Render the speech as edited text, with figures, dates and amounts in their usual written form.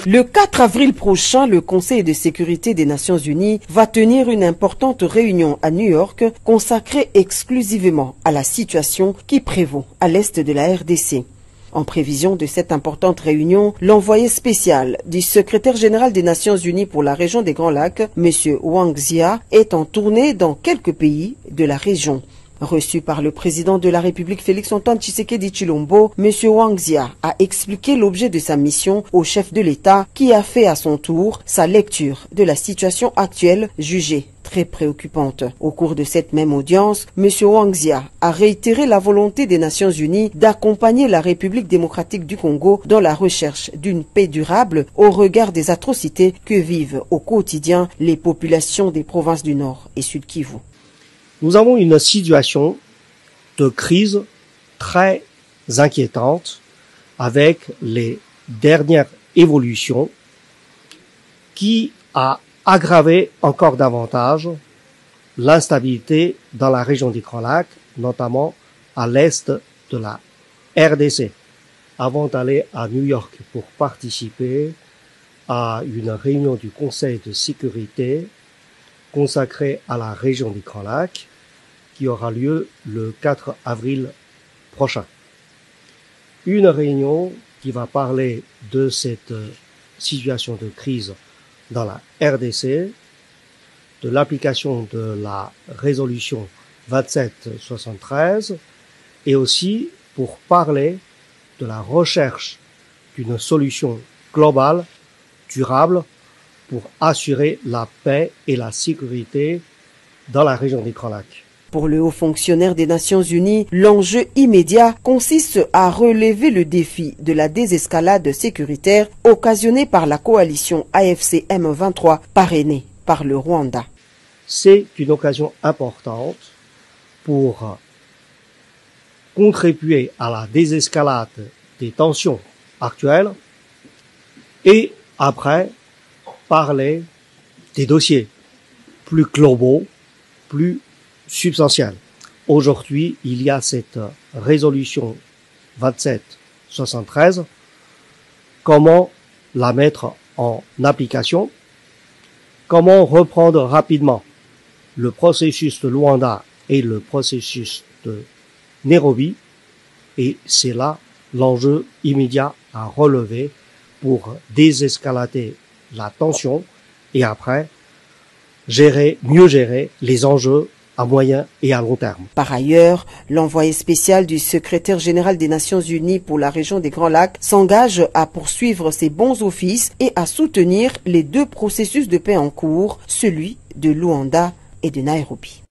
Le 4 avril prochain, le Conseil de sécurité des Nations Unies va tenir une importante réunion à New York consacrée exclusivement à la situation qui prévaut à l'est de la RDC. En prévision de cette importante réunion, l'envoyé spécial du secrétaire général des Nations Unies pour la région des Grands Lacs, M. Wang Zia, est en tournée dans quelques pays de la région. Reçu par le président de la République Félix-Antoine Tshisekedi Tshilombo, M. Wang Zia a expliqué l'objet de sa mission au chef de l'État qui a fait à son tour sa lecture de la situation actuelle jugée très préoccupante. Au cours de cette même audience, M. Wang Zia a réitéré la volonté des Nations Unies d'accompagner la République démocratique du Congo dans la recherche d'une paix durable au regard des atrocités que vivent au quotidien les populations des provinces du Nord et Sud Kivu. Nous avons une situation de crise très inquiétante avec les dernières évolutions qui a aggravé encore davantage l'instabilité dans la région des Grands Lacs, notamment à l'est de la RDC. Avant d'aller à New York pour participer à une réunion du Conseil de sécurité consacrée à la région des Grands Lacs, qui aura lieu le 4 avril prochain. Une réunion qui va parler de cette situation de crise dans la RDC, de l'application de la résolution 2773 et aussi pour parler de la recherche d'une solution globale, durable, pour assurer la paix et la sécurité dans la région des Grands Lacs. Pour le haut fonctionnaire des Nations Unies, l'enjeu immédiat consiste à relever le défi de la désescalade sécuritaire occasionnée par la coalition AFC M23 parrainée par le Rwanda. C'est une occasion importante pour contribuer à la désescalade des tensions actuelles et après parler des dossiers plus globaux, plus substantielle. Aujourd'hui, il y a cette résolution 2773. Comment la mettre en application? Comment reprendre rapidement le processus de Luanda et le processus de Nairobi? Et c'est là l'enjeu immédiat à relever pour désescalader la tension et après mieux gérer les enjeux à moyen et à long terme. Par ailleurs, l'envoyé spécial du secrétaire général des Nations Unies pour la région des Grands Lacs s'engage à poursuivre ses bons offices et à soutenir les deux processus de paix en cours, celui de Luanda et de Nairobi.